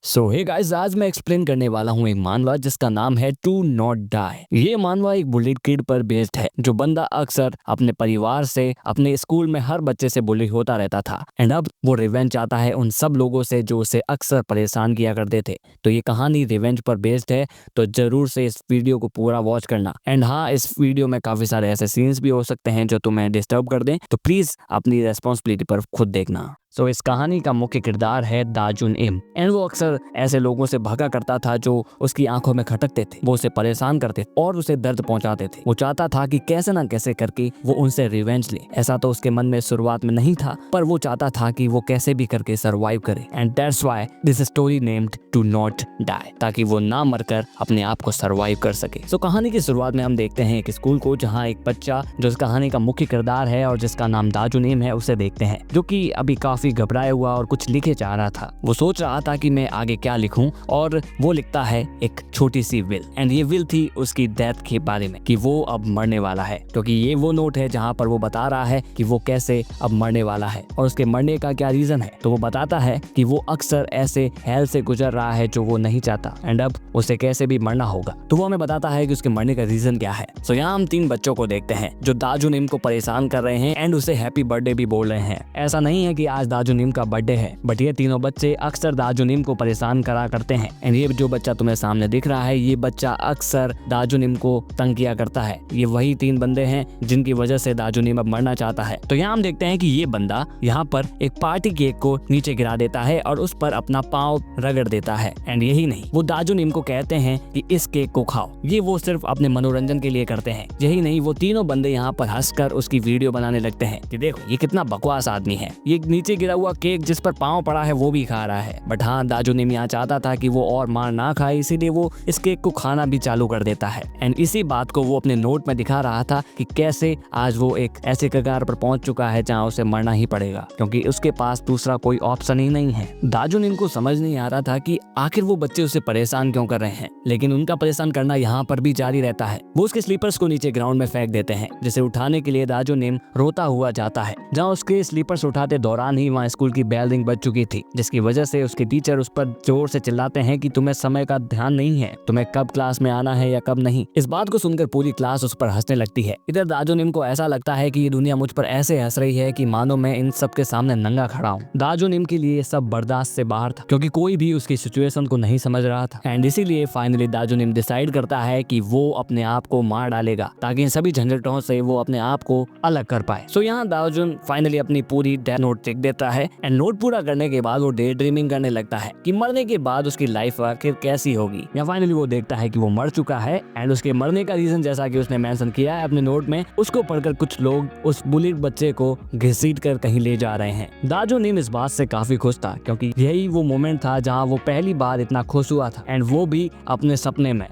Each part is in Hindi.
सो हे गाइस, आज मैं एक्सप्लेन करने वाला हूँ एक मानवा जिसका नाम है टू नॉट डाई। ये मानवा एक बुलिड किड पर बेस्ड है। जो बंदा अक्सर अपने परिवार से, अपने स्कूल में हर बच्चे से बुली होता रहता था एंड अब वो रिवेंज चाहता है उन सब लोगों से जो उसे अक्सर परेशान किया करते थे। तो ये कहानी रिवेंज पर बेस्ड है, तो जरूर से इस वीडियो को पूरा वॉच करना। एंड हाँ, इस वीडियो में काफी सारे ऐसे सीन्स भी हो सकते हैं जो तुम्हें डिस्टर्ब कर दें, तो प्लीज अपनी रेस्पॉन्सिबिलिटी पर खुद देखना। सो इस कहानी का मुख्य किरदार है दाजुन इम एंड वो अक्सर ऐसे लोगों से भागा करता था जो उसकी आंखों में खटकते थे, वो उसे परेशान करते और उसे दर्द पहुंचाते थे। वो चाहता था कि कैसे ना कैसे करके वो उनसे रिवेंज ले। ऐसा तो उसके मन में शुरुआत में नहीं था, पर वो चाहता था कि वो कैसे भी करके सरवाइव करे। And that's why this story named to not die, ताकि वो ना मरकर अपने आप को सरवाइव कर सके। सो कहानी की शुरुआत में हम देखते हैं एक स्कूल को, जहाँ एक बच्चा जो इस कहानी का मुख्य किरदार है और जिसका नाम दाजुन इम है, उसे देखते हैं, जो कि अभी काफी घबराया हुआ और कुछ लिखे जा रहा था। वो सोच रहा था कि मैं आगे क्या लिखूं, और वो लिखता है एक छोटी सी विल। एंड ये विल थी उसकी डेथ के बारे में, कि वो अब मरने वाला है, क्योंकि ये वो नोट है जहां पर वो बता रहा है कि वो कैसे अब मरने वाला है और उसके मरने का क्या रीजन है। तो वो बताता है कि वो अक्सर ऐसे हेल से गुजर रहा है जो वो नहीं चाहता एंड अब उसे कैसे भी मरना होगा। तो वो हमें बताता है कि उसके मरने का रीजन क्या है। सो यहाँ हम 3 बच्चों को देखते हैं जो दाजुन इम को परेशान कर रहे हैं एंड उसे हैप्पी बर्थडे भी बोल रहे हैं। ऐसा नहीं है कि आज दाजुन इम का बर्थडे है, बट ये तीनों बच्चे अक्सर दाजुन इम को परेशान करा करते हैं। एंड ये जो बच्चा तुम्हें सामने दिख रहा है, ये बच्चा अक्सर दाजुन इम को तंग किया करता है। ये वही 3 बंदे हैं जिनकी वजह से दाजुन इम अब मरना चाहता है। तो यहाँ हम देखते हैं कि ये बंदा यहाँ पर एक पार्टी केक को नीचे गिरा देता है और उस पर अपना पाँव रगड़ देता है। एंड यही नहीं, वो दाजुन इम को कहते हैं कि इस केक को खाओ। ये वो सिर्फ अपने मनोरंजन के लिए करते हैं। यही नहीं, वो तीनों बंदे यहाँ पर हंसकर उसकी वीडियो बनाने लगते हैं कि देखो ये कितना बकवास आदमी है, ये नीचे गिरा हुआ केक जिस पर पाँव पड़ा है वो भी खा रहा है। बट हाँ, दाजुन इम यहाँ चाहता था कि वो और मार ना खाए, इसीलिए वो इस केक को खाना भी चालू कर देता है। एंड इसी बात को वो अपने नोट में दिखा रहा था कि कैसे आज वो एक ऐसे कगार पर पहुंच चुका है जहाँ उसे मरना ही पड़ेगा, क्योंकि उसके पास दूसरा कोई ऑप्शन ही नहीं है। दाजुन इम को समझ नहीं आ रहा था कि आखिर वो बच्चे उसे परेशान क्यों कर रहे हैं, लेकिन उनका परेशान करना यहाँ पर भी जारी रहता है। वो उसके स्लीपर्स को नीचे ग्राउंड में फेंक देते हैं, जिसे उठाने के लिए दाजुन इम रोता हुआ जाता है। जहाँ उसके स्लीपर्स उठाते दौरान ही वहाँ स्कूल की बेल रिंग बज चुकी थी, जिसकी वजह से उसके टीचर उस पर जोर से चिल्लाते हैं कि तुम्हें समय का ध्यान नहीं है, तुम्हें कब क्लास में आना है या कब नहीं। इस बात को सुनकर पूरी क्लास उस पर हंसने लगती है। इधर दाजुन इम को ऐसा लगता है कि ये दुनिया मुझ पर ऐसे हंस रही है कि मानो मैं इन सब के सामने नंगा खड़ा हूँ। दाजुन इम के लिए सब बर्दाश्त से बाहर था, क्योंकि कोई भी उसकी सिचुएशन को नहीं समझ रहा था। एंड इसीलिए फाइनली दाजुन इम डिसाइड करता है कि वो अपने आप को मार डालेगा, ताकि इन सभी झंझटों से वो अपने आप को अलग कर पाए। सो यहाँ दाजुन फाइनली अपनी पूरी डेथ नोट लिख देता है एंड नोट पूरा करने के बाद वो डे ड्रीमिंग करने लगता है कि मरने के बाद उसकी लाइफ आखिर कैसी होगी। या फाइनली वो देखता है कि वो मर चुका है एंड उसके मरने का रीजन, जैसा कि उसने मेंशन किया है अपने नोट में, उसको पढ़कर कुछ लोग उस बुलिड बच्चे को घसीट कर कहीं ले जा रहे हैं। दाजुन इम इस बात से काफी खुश था, क्योंकि यही वो मोमेंट था जहाँ वो पहली बार इतना खुश हुआ था, एंड वो भी अपने सपने में।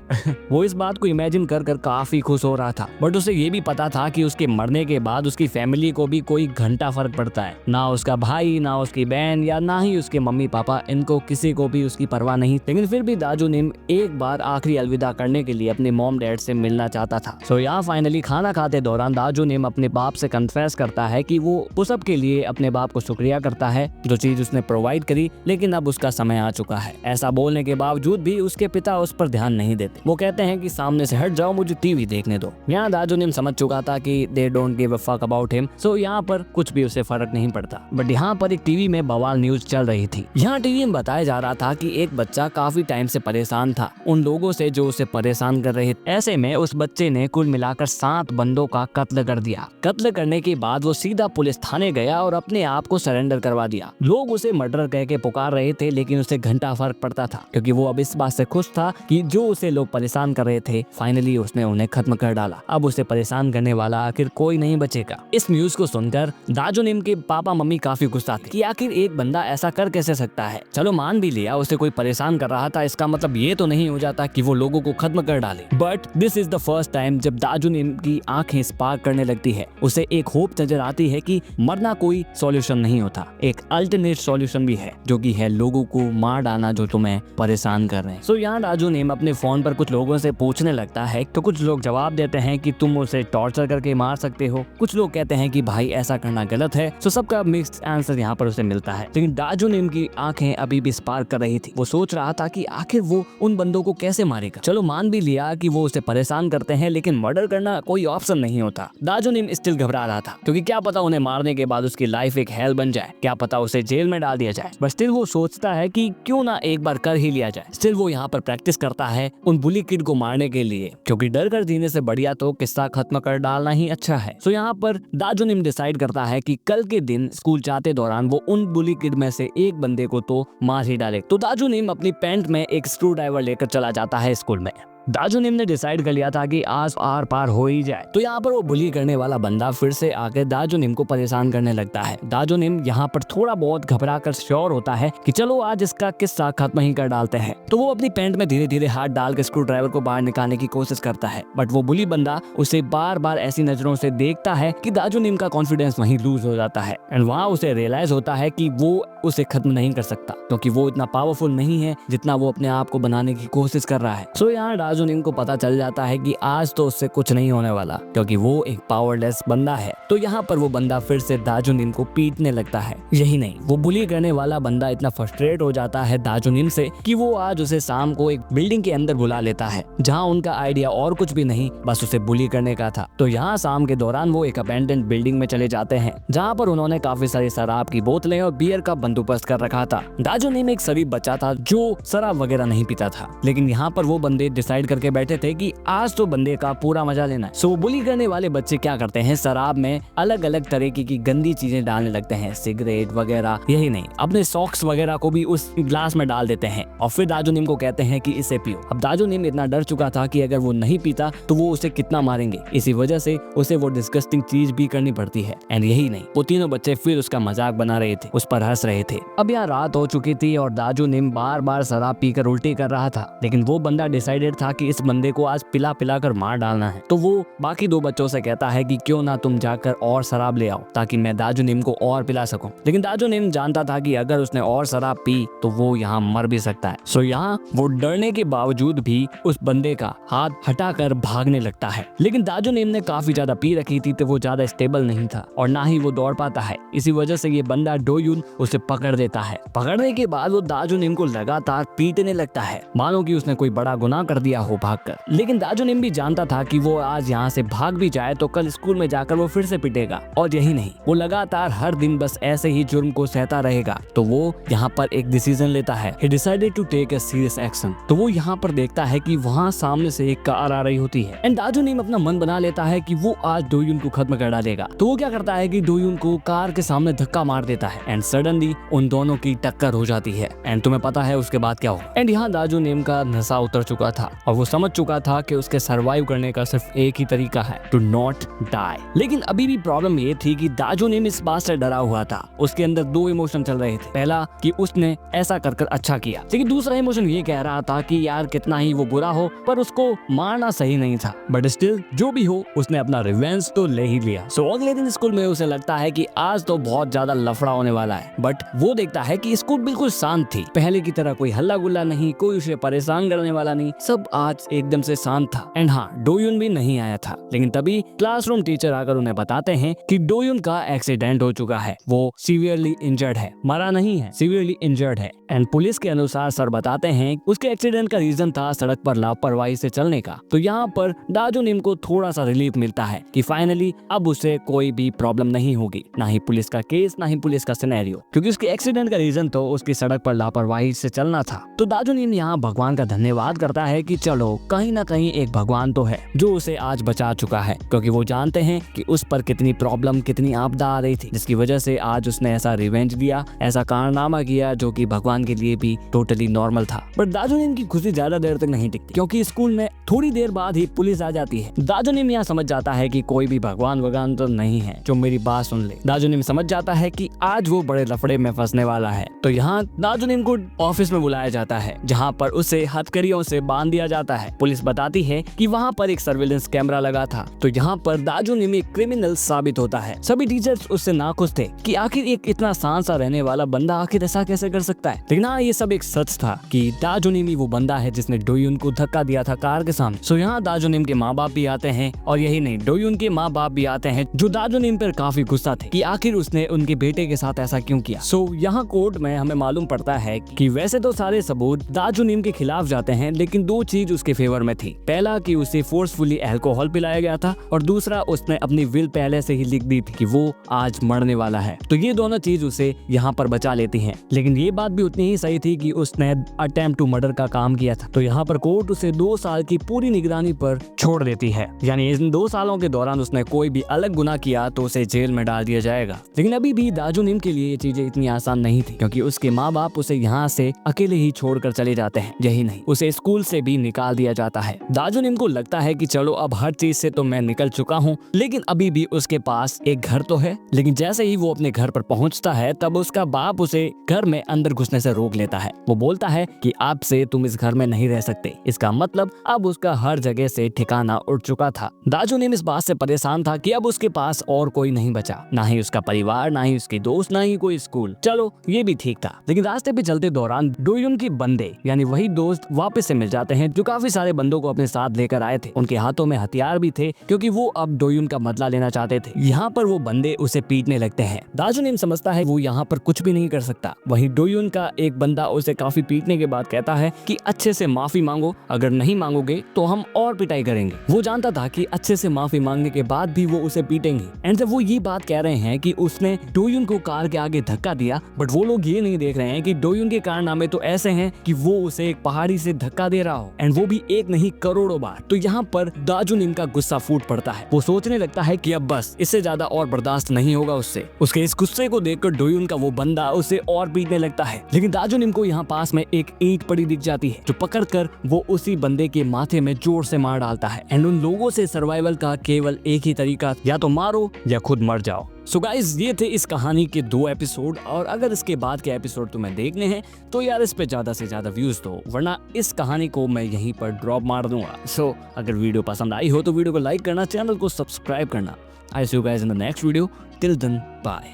वो इस बात को इमेजिन कर कर काफी खुश हो रहा था, बट उसे ये भी पता था कि उसके मरने के बाद उसकी फैमिली को भी कोई घंटा फर्क पड़ता है। ना उसका भाई, ना उसकी बहन, या ना ही उसके मम्मी पापा, इनको किसी को भी उसकी परवाह नहीं। लेकिन फिर भी दाजुन इम एक बार आखिरी अलविदा करने के लिए अपने मॉम डैड से मिलना चाहता था। सो यहाँ फाइनली खाना खाते दौरान दाजुन इम अपने बाप से कन्फेस करता है कि वो उस सब के लिए अपने बाप को शुक्रिया करता है जो चीज उसने प्रोवाइड करी, लेकिन अब उसका समय आ चुका है। ऐसा बोलने के बावजूद भी उसके पिता उस पर ध्यान नहीं देते। वो कहते हैं कि सामने से हट जाओ, मुझे टीवी देखने दो। यहाँ दाजुन इम समझ चुका था कि they don't give a fuck about him, so यहाँ पर कुछ भी उसे फर्क नहीं पड़ता। बट यहाँ पर एक टीवी में बवाल न्यूज चल रही थी। यहाँ टीवी में बताया जा रहा था कि एक बच्चा काफी टाइम से परेशान था उन लोगों से जो उसे परेशान कर रहे थे। ऐसे में उस बच्चे ने कुल मिलाकर 7 बंदों का कत्ल कर दिया। कत्ल करने के बाद वो सीधा पुलिस थाने गया और अपने आप को सरेंडर करवा दिया। लोग उसे मर्डर कह के पुकार रहे थे, लेकिन उसे घंटा फर्क पड़ता था, क्योंकि वो अब इस बात से खुश था कि जो उसे लोग परेशान कर रहे थे, फाइनली उसने उन्हें खत्म कर डाला। अब उसे परेशान करने वाला आखिर कोई नहीं बचेगा। इस न्यूज को सुनकर दाजुन इम के पापा मम्मी काफी गुस्सा थे कि आखिर एक बंदा ऐसा कर कैसे सकता है। चलो मान भी लिया उसे कोई परेशान कर रहा था, इसका मतलब ये तो नहीं हो जाता कि वो लोगों को खत्म कर डाले। But this is the first time जब दाजुन इम की आंखें स्पार्क करने लगती है। उसे एक होप नजर आती है कि मरना कोई सॉल्यूशन नहीं होता, एक अल्टरनेट सॉल्यूशन भी है, जो कि है लोगों को मार डालना जो तुम्हें परेशान कर रहे हैं। सो यहाँ दाजुन इम अपने फोन पर कुछ लोगों से पूछने लगता है, तो कुछ लोग जवाब देते हैं कि तुम उसे टॉर्चर करके मार सकते हो। कुछ लोग कहते हैं कि भाई ऐसा करना गलत है। सो सबका मिक्स्ड चांसेस यहाँ पर उसे मिलता है। लेकिन दाजुनिम की आंखें अभी भी स्पार्क कर रही थी। वो सोच रहा था कि आखिर वो उन बंदों को कैसे मारेगा। चलो मान भी लिया कि वो उसे परेशान करते हैं, लेकिन मर्डर करना कोई ऑप्शन नहीं होता। दाजुनिम स्टिल घबरा रहा था, क्योंकि क्या पता उन्हें मारने के बाद उसकी लाइफ एक हेल बन जाए, क्या पता उसे जेल में डाल दिया जाए। बट स्टिल वो सोचता है कि क्यों ना एक बार कर ही लिया जाए। स्टिल वो यहाँ पर प्रैक्टिस करता है उन बुली किड को मारने के लिए, क्योंकि डर कर जीने से बढ़िया तो किस्सा खत्म कर डालना ही अच्छा है। सो यहाँ पर दाजुनिम डिसाइड करता है कि कल के दिन स्कूल जाते दौरान वो उन बुली किड में से एक बंदे को तो मार ही डाले। तो दाजुनिम अपनी पैंट में एक स्क्रू ड्राइवर लेकर चला जाता है स्कूल में। दाजुनिम ने डिसाइड कर लिया था कि आज आर पार हो ही जाए। तो यहाँ पर वो बुली करने वाला बंदा फिर से आकर दाजुनिम को परेशान करने लगता है। दाजुनिम यहाँ पर थोड़ा बहुत घबरा कर श्योर होता है कि चलो आज इसका किस्सा खत्म ही कर डालते हैं। तो वो अपनी पैंट में धीरे धीरे हाथ डाल के स्क्रू ड्राइवर को बाहर निकालने की कोशिश करता है, बट वो बुली बंदा उसे बार बार ऐसी नजरों से देखता है कि दाजुनिम का कॉन्फिडेंस वहीं लूज हो जाता है। एंड वहाँ उसे रियलाइज होता है कि वो उसे खत्म नहीं कर सकता, क्योंकि वो इतना पावरफुल नहीं है जितना वो अपने आप को बनाने की कोशिश कर रहा है। सो यहाँ दाजुनिम को पता चल जाता है कि आज तो उससे कुछ नहीं होने वाला, क्योंकि वो एक पावरलेस बंदा है। तो यहाँ पर वो बंदा फिर से दाजुनिम को पीटने लगता है। यही नहीं, वो बुली करने वाला बंदा इतना फ्रस्ट्रेट हो जाता है दाजुनिम से कि वो आज उसे शाम को एक बिल्डिंग के अंदर बुला लेता है, जहाँ उनका आइडिया और कुछ भी नहीं, बस उसे बुली करने का था। तो यहाँ शाम के दौरान वो एक अबैंडन्ड बिल्डिंग में चले जाते हैं, जहाँ पर उन्होंने काफी सारी शराब की बोतलें और बियर का बंदोबस्त कर रखा था। दाजुनिम एक शरीफ बच्चा था जो शराब वगैरह नहीं पीता था, लेकिन यहाँ पर वो बंदे डिसाइड करके बैठे थे कि आज तो बंदे का पूरा मजा लेना है। सो बुली करने वाले बच्चे क्या करते हैं, शराब में अलग अलग तरीके की गंदी चीजें डालने लगते हैं, सिगरेट वगैरह। यही नहीं, अपने सॉक्स वगैरह को भी उस ग्लास में डाल देते हैं और फिर दाजुनिम को कहते हैं कि इसे पियो। अब दाजुनिम इतना डर चुका था कि अगर वो नहीं पीता तो वो उसे कितना मारेंगे, इसी वजह से उसे वो डिस्गस्टिंग चीज भी करनी पड़ती है। एंड यही नहीं, वो तीनों बच्चे फिर उसका मजाक बना रहे थे, उस पर हंस रहे थे। अब यहाँ रात हो चुकी थी और दाजुनिम बार बार शराब पीकर उल्टी कर रहा था, लेकिन वो बंदा डिसाइडेड था कि इस बंदे को आज पिला पिला कर मार डालना है। तो वो बाकी दो बच्चों से कहता है कि क्यों ना तुम जाकर और शराब ले आओ, ताकि मैं दाजुनिम को और पिला सकूं। लेकिन दाजुनिम जानता था कि अगर उसने और शराब पी तो वो यहाँ मर भी सकता है। सो यहाँ वो डरने के बावजूद भी उस बंदे का हाथ हटाकर भागने लगता है। लेकिन दाजुनिम ने काफी ज्यादा पी रखी थी, तो वो ज्यादा स्टेबल नहीं था और ना ही वो दौड़ पाता है। इसी वजह से ये बंदा डोयुन उसे पकड़ देता है। पकड़ने के बाद वो दाजुनिम को लगातार पीटने लगता है, मानो कि उसने कोई बड़ा गुनाह कर दिया हो भागकर। लेकिन दाजुनिम भी जानता था कि वो आज यहाँ से भाग भी जाए तो कल स्कूल में जाकर वो फिर से पिटेगा। और यही नहीं, वो लगातार हर दिन बस ऐसे ही जुर्म को सहता रहेगा। तो वो यहाँ पर एक डिसीजन लेता है। He decided to take a serious action। तो वो यहाँ पर देखता है कि वहाँ सामने से एक कार आ रही होती है एंड दाजुनिम अपना मन बना लेता है कि वो आज डोयुन को खत्म कर डालेगा। तो वो क्या करता है कि डोयुन को कार के सामने धक्का मार देता है एंड सडनली उन दोनों की टक्कर हो जाती है। एंड तुम्हें पता है उसके बाद क्या हुआ। एंड यहाँ दाजुनिम का नशा उतर चुका था और वो समझ चुका था कि उसके सर्वाइव करने का सिर्फ एक ही तरीका है, टू नॉट डाई। लेकिन अभी भी प्रॉब्लम ये थी कि दाजुनिम इस बात से डरा हुआ था। उसके अंदर दो इमोशन चल रहे थे, पहला कि उसने ऐसा कर अच्छा किया, लेकिन दूसरा इमोशन ये कह रहा था कि यार कितना ही वो बुरा हो पर उसको मारना सही नहीं था। बट स्टिल जो भी हो उसने अपना रिवेंज तो ले ही लिया। सो अगले दिन स्कूल में उसे लगता है कि आज तो बहुत ज्यादा लफड़ा होने वाला है। बट वो देखता है कि स्कूल बिल्कुल शांत थी, पहले की तरह कोई हल्ला गुल्ला नहीं, कोई उसे परेशान करने वाला नहीं, सब आज एकदम से शांत था। एंड हाँ, डोयुन भी नहीं आया था। लेकिन तभी क्लासरूम टीचर आकर उन्हें बताते हैं कि डोयुन का एक्सीडेंट हो चुका है, वो सीवियरली इंजर्ड है, मरा नहीं है, सीवियरली इंजर्ड है। एंड पुलिस के अनुसार सर बताते हैं उसके एक्सीडेंट का रीजन था सड़क पर लापरवाही से चलने का। तो यहाँ पर दाजुनिम को थोड़ा सा रिलीफ मिलता है कि फाइनली अब उसे कोई भी प्रॉब्लम नहीं होगी, ना ही पुलिस का केस, ना ही पुलिस का सिनेरियो, क्योंकि उसके एक्सीडेंट का रीजन तो उसकी सड़क पर लापरवाही से चलना था। तो दाजुनिम यहाँ भगवान का धन्यवाद करता है कि चलो कहीं ना कहीं एक भगवान तो है जो उसे आज बचा चुका है, क्योंकि वो जानते हैं कि उस पर कितनी प्रॉब्लम, कितनी आपदा आ रही थी, जिसकी वजह से आज उसने ऐसा रिवेंज लिया, ऐसा कारनामा किया जो कि भगवान के लिए भी टोटली नॉर्मल था। बट दाजुनिम की खुशी ज्यादा देर तक नहीं टिकती, क्योंकि स्कूल में थोड़ी देर बाद ही पुलिस आ जाती है। दाजुनिम यहाँ समझ जाता है कि कोई भी भगवान वगवान तो नहीं है जो मेरी बात सुन ले। दाजुनिम समझ जाता है कि आज वो बड़े लफड़े में फंसने वाला है। तो यहाँ दाजुनिम को ऑफिस में बुलाया जाता है, जहाँ पर उसे हथकड़ियों से बांध दिया जाता है। पुलिस बताती है कि वहाँ पर एक सर्विलेंस कैमरा लगा था। तो यहाँ पर दाजू निम एक क्रिमिनल साबित होता है। सभी टीचर्स उससे नाखुश थे कि आखिर एक इतना शांत सा रहने वाला बंदा आखिर ऐसा कैसे कर सकता है। लेकिन हाँ, ये सब एक सच था कि दाजू निम ही वो बंदा है जिसने डोयुन को धक्का दिया था कार के सामने। सो यहाँ दाजू निम के माँ बाप भी आते हैं और यही नहीं, डोयुन के माँ बाप भी आते हैं जो दाजू निम पर काफी गुस्सा थे कि आखिर उसने उनके बेटे के साथ ऐसा क्यों किया। सो यहाँ कोर्ट में हमें मालूम पड़ता है कि वैसे तो सारे सबूत दाजू निम के खिलाफ जाते हैं, लेकिन दो चीज उसके फेवर में थी। पहला कि उसे फोर्सफुली अल्कोहल पिलाया गया था और दूसरा उसने अपनी विल पहले से ही लिख दी थी कि वो आज मरने वाला है। तो ये दोनों चीज उसे यहाँ पर बचा लेती हैं। लेकिन ये बात भी उतनी ही सही थी कि उसने अटेम्प्ट टू मर्डर का काम किया था। तो यहाँ पर कोर्ट उसे 2 साल की पूरी निगरानी पर छोड़ देती है। यानी इन 2 सालों के दौरान उसने कोई भी अलग गुनाह किया तो उसे जेल में डाल दिया जाएगा। लेकिन अभी भी दाजू निम के लिए ये चीजें इतनी आसान नहीं थी, क्योंकि उसके माँ बाप उसे यहाँ से अकेले ही छोड़कर चले जाते हैं। यही नहीं, उसे स्कूल से भी निकाल दिया जाता है। दाजू निम को लगता है कि चलो अब हर चीज से तो मैं निकल चुका हूँ, लेकिन अभी भी उसके पास एक घर तो है। लेकिन जैसे ही वो अपने घर पर पहुँचता है तब उसका बाप उसे घर में अंदर घुसने से रोक लेता है। वो बोलता है कि अब से तुम इस घर में नहीं रह सकते। इसका मतलब अब उसका हर जगह से ठिकाना उठ चुका था। दाजू निम इस बात से परेशान था कि अब उसके पास और कोई नहीं बचा, ना ही उसका परिवार, ना ही उसके दोस्त, ना ही कोई स्कूल। चलो ये भी ठीक था। लेकिन रास्ते पे चलते दौरान डोयुन के बंदे यानी वही दोस्त वापस से मिल जाते हैं जो काफी सारे बंदों को अपने साथ लेकर आए थे। उनके हाथों में हथियार भी थे क्योंकि वो अब डोयुन का बदला लेना चाहते थे। यहाँ पर वो बंदे उसे पीटने लगते हैं। दाजू निम समझता है वो यहाँ पर कुछ भी नहीं कर सकता। वहीं डोयुन का एक बंदा उसे काफी पीटने के बाद कहता है कि अच्छे से माफी मांगो, अगर नहीं मांगोगे तो हम और पिटाई करेंगे। वो जानता था कि अच्छे से माफी मांगने के बाद भी वो उसे पीटेंगे। एंड जब वो ये बात कह रहे हैं कि उसने डोयुन को कार के आगे धक्का दिया, बट वो लोग ये नहीं देख रहे हैं कि डोयुन के कारनामे तो ऐसे हैं कि वो उसे एक पहाड़ी से धक्का दे रहा हो, एंड वो भी एक नहीं करोड़ों बार। तो यहाँ पर दाजू निम का गुस्सा फूट पड़ता है। वो सोचने लगता है कि अब बस इससे ज्यादा और बर्दाश्त नहीं होगा उससे। उसके इस गुस्से को देखकर डोयुन का वो बंदा उसे और पीटने लगता है। लेकिन दाजू निम को यहाँ पास में एक ईंट पड़ी दिख जाती है जो पकड़कर वो उसी बंदे के माथे में जोर से मार डालता है। एंड उन लोगों से सर्वाइवल का केवल एक ही तरीका, या तो मारो या खुद मर जाओ। सो गाइस, ये थे इस कहानी के 2 एपिसोड, और अगर इसके बाद के एपिसोड तुम्हें देखने हैं तो यार इस पे ज्यादा से ज्यादा व्यूज दो, वरना इस कहानी को मैं यहीं पर ड्रॉप मार दूंगा। सो अगर वीडियो पसंद आई हो तो वीडियो को लाइक करना, चैनल को सब्सक्राइब करना। I see you guys in the next video. Till then bye.